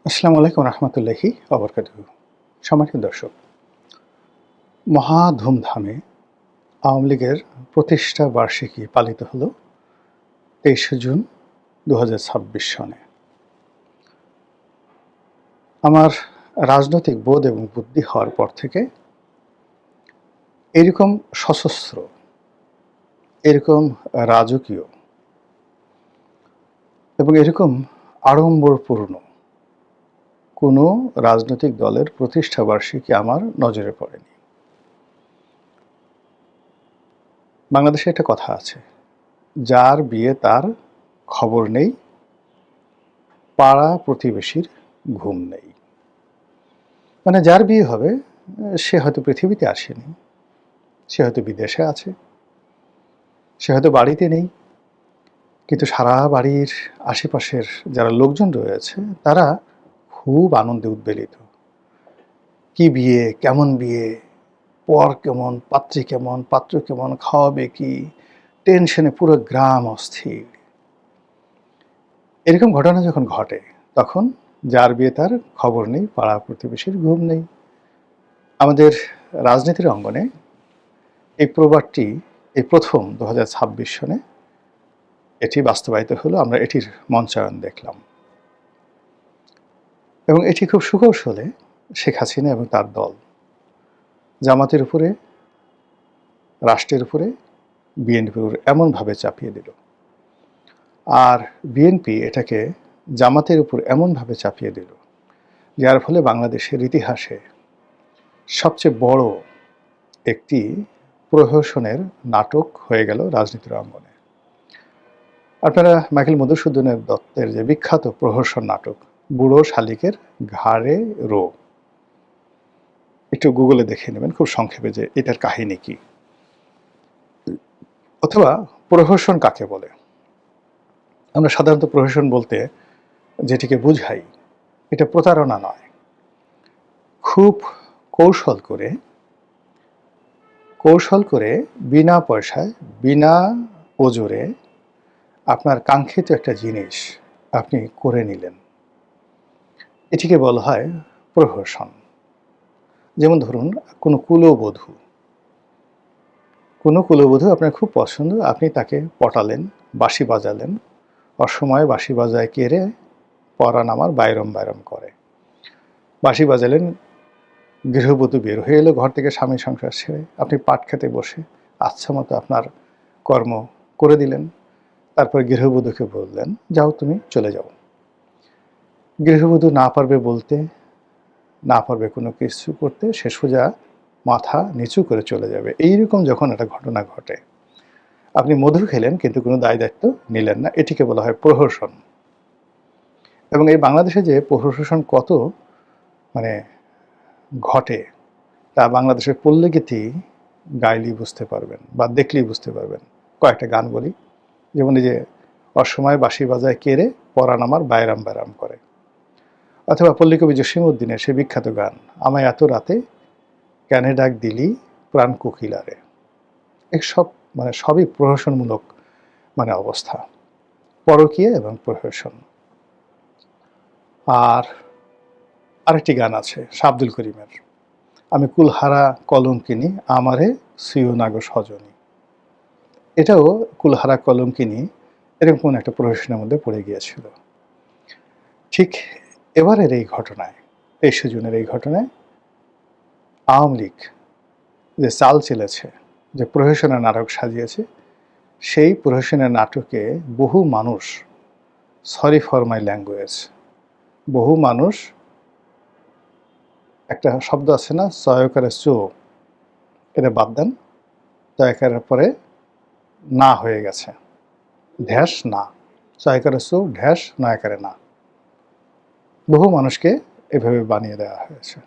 আসসালামু আলাইকুম রহমতুল্লাহি ওবরকাতুহু। সম্মানিত দর্শক, মহা ধুমধামে আওয়ামী লীগের প্রতিষ্ঠা বার্ষিকী পালিত হলো ২৩শে জুন ২০২৬ সনে। আমার রাজনৈতিক বোধ এবং বুদ্ধি হওয়ার পর থেকে এরকম সশস্ত্র, এরকম রাজকীয় এবং এরকম আড়ম্বরপূর্ণ কোনো রাজনৈতিক দলের প্রতিষ্ঠা বার্ষিকী আমার নজরে পড়েনি। বাংলাদেশে একটা কথা আছে, যার বিয়ে তার খবর নেই, পাড়া প্রতিবেশীর ঘুম নেই। মানে যার বিয়ে হবে সে হয়তো পৃথিবীতে আসেনি, সে হয়তো বিদেশে আছে, সে হয়তো বাড়িতে নেই, কিন্তু সারা বাড়ির আশেপাশের যারা লোকজন রয়েছে তারা খুব আনন্দে উদ্বেলিত। কি বিয়ে, কেমন বিয়ে, পর কেমন, পাত্রী কেমন, পাত্র কেমন, খাওয়াবে কি, টেনশনে পুরো গ্রাম অস্থির। এরকম ঘটনা যখন ঘটে তখন যার বিয়ে তার খবর নেই, পাড়া প্রতিবেশীর ঘুম নেই। আমাদের রাজনীতির অঙ্গনে এই প্রবাদটি এই প্রথম ২০২৬ সনে এটি বাস্তবায়িত হলো। আমরা এটির মঞ্চায়ন দেখলাম এবং এটি খুব সুকৌশলে শেখ হাসিনা এবং তার দল জামাতের উপরে, রাষ্ট্রের উপরে, বিএনপির উপরে এমনভাবে চাপিয়ে দিল, আর বিএনপি এটাকে জামাতের উপর এমনভাবে চাপিয়ে দিল, যার ফলে বাংলাদেশের ইতিহাসে সবচেয়ে বড় একটি প্রহসনের নাটক হয়ে গেল রাজনীতির অঙ্গনে। আপনারা মাইকেল মধুসূদনের দত্তের যে বিখ্যাত প্রহসন নাটক বুড়ো শালিকের ঘাড়ে রো, একটু গুগলে দেখে নেবেন খুব সংক্ষেপে যে এটার কাহিনী কি, অথবা প্রহসন কাকে বলে। আমরা সাধারণত প্রহসন বলতে যেটিকে বুঝাই, এটা প্রতারণা নয়, খুব কৌশল করে বিনা পয়সায়, বিনা ওজরে আপনার কাঙ্ক্ষিত একটা জিনিস আপনি করে নিলেন, এটিকে বলা হয় প্রহসন। যেমন ধরুন, কোনো কুলবধূ আপনার খুব পছন্দ, আপনি তাকে পটালেন, বাঁশি বাজালেন, অসময়ে বাঁশি বাজায় কেড়ে পরাণ আমার বাইরম বাইরম করে। বাঁশি বাজালেন, গৃহবধূ বের হয়ে এলো ঘর থেকে স্বামী সংসার ছেড়ে, আপনি পাট খেতে বসে আচ্ছা মতো আপনার কর্ম করে দিলেন। তারপর গৃহবধূকে বললেন, যাও তুমি চলে যাও। গৃহবধূ না পারবে বলতে, না পারবে কোনো কিছু করতে, সে সোজা মাথা নিচু করে চলে যাবে। এইরকম যখন একটা ঘটনা ঘটে, আপনি মধু খেলেন কিন্তু কোনো দায় দায়িত্ব নিলেন না, এটিকে বলা হয় প্রহসন। এবং এই বাংলাদেশে যে প্রহসন কত মানে ঘটে তা বাংলাদেশের পল্লীগীতি গাইলেই বুঝতে পারবেন বা দেখলেই বুঝতে পারবেন। কয়েকটা গান বলি, যেমন এই যে অসময়ে বাঁশি বাজায় কেড়ে পরাণ আমার বাইরাম বাইরাম করে, অথবা পল্লীকবি জসীমউদ্দিনের সে বিখ্যাত গান আমায় এত রাতে ক্যানে ডাক দিলি প্রাণ কোকিলারে। এসব সবই প্রহসনমূলক অবস্থা, পরকীয়া এবং প্রহসন। আর আরেকটি গান আছে শাহ আব্দুল করিমের, আমি কুলহারা কলঙ্কিনী আমারে সিও নাগো সজনী। এটাও কুলহারা কলঙ্কিনী এরকম কোন একটা প্রহসনের মধ্যে পড়ে গিয়েছিল। ঠিক এবারের এই ঘটনায়, ২৩শে জুনের এই ঘটনায় আওয়ামী লীগ যে চাল চেলেছে, যে প্রহসনের নাটক সাজিয়েছে, সেই প্রহসনের নাটকে বহু মানুষ, সরি ফর মাই ল্যাঙ্গুয়েজ, বহু মানুষ, একটা শব্দ আছে না চয়কারে চো, এটা বাদ দেন, চয়কারের পরে না হয়ে গেছে, ঢ্যাস না, চয়কারে চো ঢ্যাস নয়কারে না, বহু মানুষকে এভাবে বানিয়ে দেওয়া হয়েছে।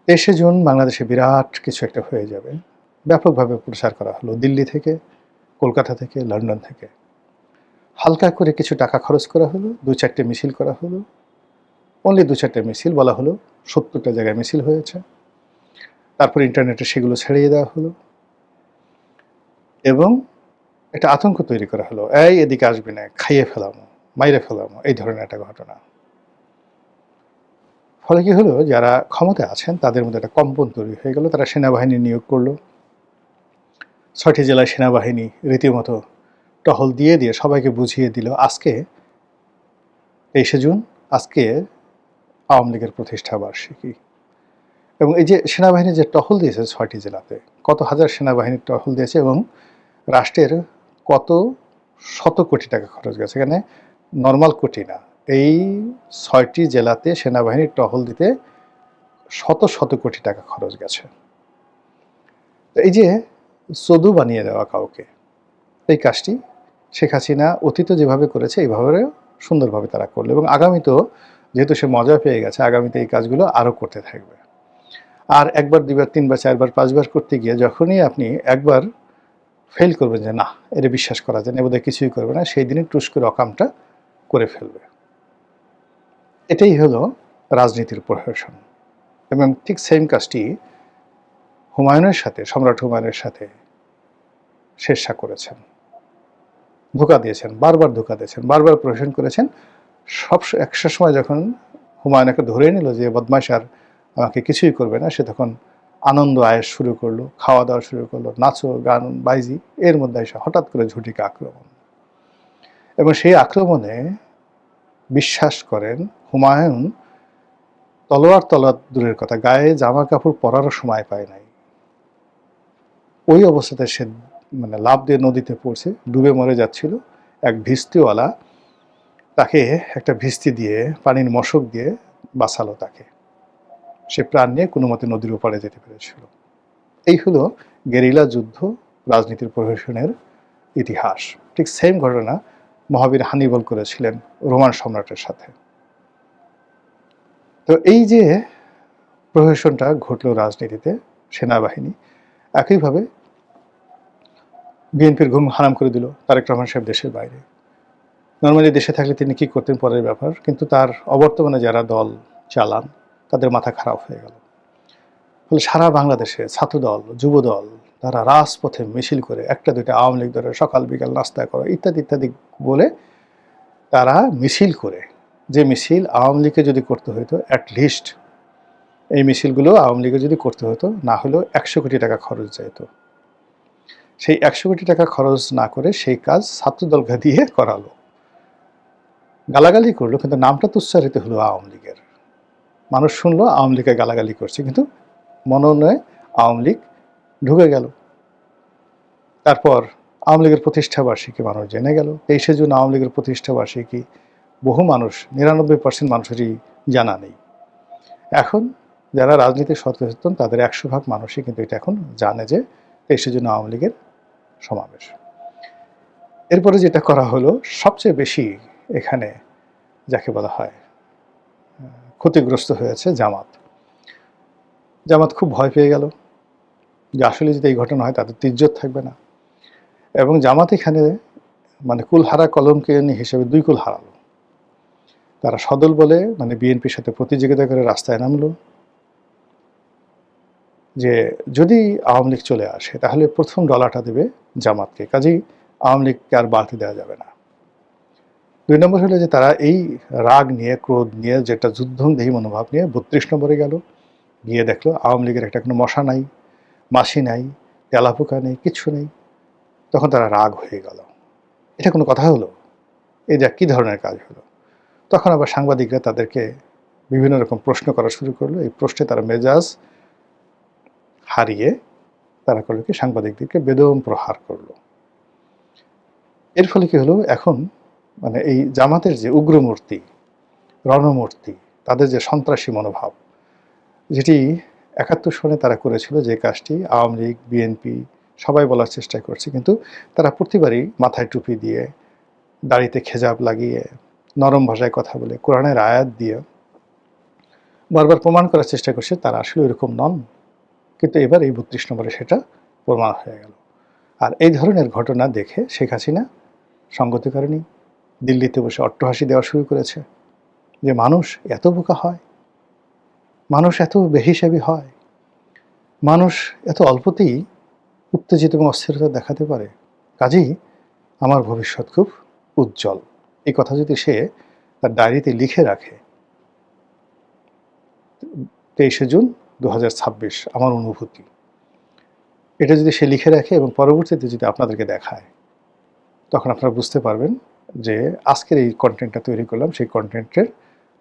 ২৩শে জুন বাংলাদেশে বিরাট কিছু একটা হয়ে যাবে, ব্যাপকভাবে প্রচার করা হলো, দিল্লি থেকে, কলকাতা থেকে, লন্ডন থেকে। হালকা করে কিছু টাকা খরচ করা হলো, ২-৪টে মিছিল করা হলো, অনলি ২-৪টে মিছিল, বলা হলো ৭০টা জায়গায় মিছিল হয়েছে। তারপর ইন্টারনেটে সেগুলো ছড়িয়ে দেওয়া হলো এবং একটা আতঙ্ক তৈরি করা হলো, এই এদিকে আসবি না, খাইয়ে ফেলামো, মাইরে ফেলাম, এই ধরনের একটা ঘটনা। ফলে কি হলো, যারা ক্ষমতায় আছেন তাদের মধ্যে একটা কম্পন তৈরি হয়ে গেল। তারা সেনাবাহিনী নিয়োগ করলো। ৬টি জেলায় সেনাবাহিনী রীতিমতো টহল দিয়ে দিয়ে সবাইকে বুঝিয়ে দিল আজকে ২৩শে জুন, আজকে আওয়ামী লীগের প্রতিষ্ঠা বার্ষিকী। এবং এই যে সেনাবাহিনী যে টহল দিয়েছে ৬টি জেলাতে, কত হাজার সেনাবাহিনী টহল দিয়েছে এবং রাষ্ট্রের কত শত কোটি টাকা খরচ গেছে, এখানে নর্মাল কোটি না, এই ৬টি জেলাতে সেনাবাহিনীর টহল দিতে শত শত কোটি টাকা খরচ গেছে। এই যে চদু বানিয়ে দেওয়া কাউকে, এই কাজটি শেখ হাসিনা অতীতে যেভাবে করেছে এইভাবে সুন্দরভাবে তারা করলো, এবং আগামীতেও যেহেতু সে মজা পেয়ে গেছে, আগামীতে এই কাজগুলো আরও করতে থাকবে। আর একবার, দুইবার, তিনবার, চারবার, পাঁচবার করতে গিয়ে যখনই আপনি একবার ফেল করবেন যে না, এটা বিশ্বাস করা যায় না, বোধহয় কিছুই করবে না, সেই দিনই টুস করে অকামটা করে ফেলবে। এটাই হলো রাজনীতির প্রহসন। এবং ঠিক সেম কাজটি হুমায়ুনের সাথে, সম্রাট হুমায়ুনের সাথে শেরশাহ করেছেন। ধোঁকা দিয়েছেন, বারবার ধোঁকা দিয়েছেন, বারবার প্রহসন করেছেন। একটা সময় যখন হুমায়ুনকে ধরে নিল যে বদমাশ আর আমাকে কিছুই করবে না, সে তখন আনন্দ আয়েশ শুরু করলো, খাওয়া দাওয়া শুরু করলো, নাচো গান বাইজি, এর মধ্যে এসে হঠাৎ করে ঝটিকা আক্রমণ। এবং সেই আক্রমণে বিশ্বাস করেন হুমায়ুন তলোয়ার দূরের কথা, গায়ে জামা কাপড় পরারও সময় পায় নাই। ওই অবস্থাতে সে লাফ দিয়ে নদীতে পড়ছে, ডুবে মরে যাচ্ছিল। এক ভিস্তিওয়ালা তাকে একটা ভিস্তি দিয়ে, পানির মশক দিয়ে বাঁচালো তাকে। সে প্রাণ নিয়ে কোনো মতে নদীর ওপারে যেতে পেরেছিল। এই হলো গেরিলা যুদ্ধ, রাজনীতির প্রহসনের ইতিহাস। ঠিক সেম ঘটনা মহাবীর হানিবল করেছিলেন রোমান সম্রাটের সাথে। তো এই যে প্রহসনটা ঘটল রাজনীতিতে, সেনাবাহিনী একইভাবে বিএনপির ঘুম হারাম করে দিল। তারেক রহমান সাহেব দেশের বাইরে, নর্মালি দেশে থাকলে তিনি কি করতেন পরের ব্যাপার, কিন্তু তার অবর্তমানে যারা দল চালান তাদের মাথা খারাপ হয়ে গেল। ফলে সারা বাংলাদেশে ছাত্রদল, যুবদল তারা রাজপথে মিছিল করে, একটা দুইটা আওয়ামী লীগ ধরে সকাল বিকাল নাস্তা করা ইত্যাদি ইত্যাদি বলে তারা মিছিল করে, যে মিছিল আওয়ামী লীগকে যদি করতে হতো, অ্যাটলিস্ট এই মিছিলগুলো আওয়ামী লীগের যদি করতে হতো, না হলেও ১০০ কোটি টাকা খরচ যেত, সেই ১০০ কোটি টাকা খরচ না করে সেই কাজ ছাত্রদলকে দিয়ে করালো। গালাগালি করলো, কিন্তু নামটা তো উচ্চারিত হলো আওয়ামী লীগের। মানুষ শুনলো আওয়ামী লীগকে গালাগালি করছে, কিন্তু মনোনয়ে আওয়ামী লীগ ঢুকে গেল। তারপর আওয়ামী লীগের প্রতিষ্ঠা বার্ষিকী মানুষ জেনে গেল। ২৩শে জুন আওয়ামী লীগের প্রতিষ্ঠা বার্ষিকী বহু মানুষ, ৯৯% মানুষেরই জানা নেই। এখন যারা রাজনীতি সচেতন তাদের ১০০% মানুষই কিন্তু এটা এখন জানে যে ২৩শে জুন আওয়ামী লীগের সমাবেশ। এরপরে যেটা করা হলো, সবচেয়ে বেশি এখানে যাকে বলা হয় ক্ষতিগ্রস্ত হয়েছে জামাত। জামাত খুব ভয় পেয়ে গেল যে আসলে যদি এই ঘটনা হয় তাদের তো ইজ্জত থাকবে না। এবং জামাত এখানে কুলহারা কলমকানী হিসেবে ২ কুল হারালো। তারা সদল বলে বিএনপির সাথে প্রতিযোগিতা করে রাস্তায় নামলো যে যদি আওয়ামী লীগ চলে আসে তাহলে প্রথম ডলারটা দেবে জামাতকে, কাজেই আওয়ামী লীগকে আর বাড়তে দেওয়া যাবে না। ২ নম্বর হলো যে তারা এই রাগ নিয়ে, ক্রোধ নিয়ে, যেটা যুদ্ধংদেহী মনোভাব নিয়ে ৩২ নম্বরে গেল, গিয়ে দেখলো আওয়ামী লীগের একটা কোনো মশা নাই, মাছি নাই, তেলাপোকা নেই, কিচ্ছু নেই। তখন তারা রাগ হয়ে গেল। এটা কোনো কথা হলো? এটা কী ধরনের কাজ হলো? তখন আবার সাংবাদিকরা তাদেরকে বিভিন্ন রকম প্রশ্ন করা শুরু করলো। এই প্রশ্নে তারা মেজাজ হারিয়ে তারা করলো কি, সাংবাদিকদেরকে বেদম প্রহার করলো। এর ফলে কি হলো, এখন এই জামাতের যে উগ্রমূর্তি, রণমূর্তি, তাদের যে সন্ত্রাসী মনোভাব, যেটি ৭১ সনে তারা করেছিল, যে কাজটি আওয়ামী লীগ, বিএনপি সবাই বলার চেষ্টা করছে, কিন্তু তারা প্রতিবারই মাথায় টুপি দিয়ে, দাড়িতে খেজাব লাগিয়ে, নরম ভাষায় কথা বলে, কোরআনের আয়াত দিয়ে বারবার প্রমাণ করার চেষ্টা করছে তারা আসলে এরকম নন। কিন্তু এবার এই ৩২ নম্বরে সেটা প্রমাণ হয়ে গেল। আর এই ধরনের ঘটনা দেখে শেখ হাসিনা সঙ্গতি করেনি, দিল্লিতে বসে অট্টহাসি দেওয়া শুরু করেছে যে মানুষ এত বোকা হয়, মানুষ এত বেহিসাবি হয়, মানুষ এত অল্পতেই উত্তেজিত এবং অস্থিরতা দেখাতে পারে, কাজেই আমার ভবিষ্যৎ খুব উজ্জ্বল। এই কথা যদি সে তার ডায়েরিতে লিখে রাখে, 23শে জুন 2026 আমার অনুভূতি, এটা যদি সে লিখে রাখে এবং পরবর্তীতে যদি আপনাদেরকে দেখায়, তখন আপনারা বুঝতে পারবেন যে আজকের এই কন্টেন্টটা তৈরি করলাম, সেই কন্টেন্টের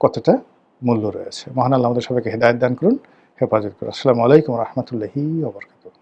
কতটা মূল্য রয়েছে। মহান আল্লাহ আমাদের সবাইকে হেদায়েত দান করুন, হেফাজত করুন। আসসালামু আলাইকুম ওয়া রাহমাতুল্লাহি ওয়া বারাকাতুহু।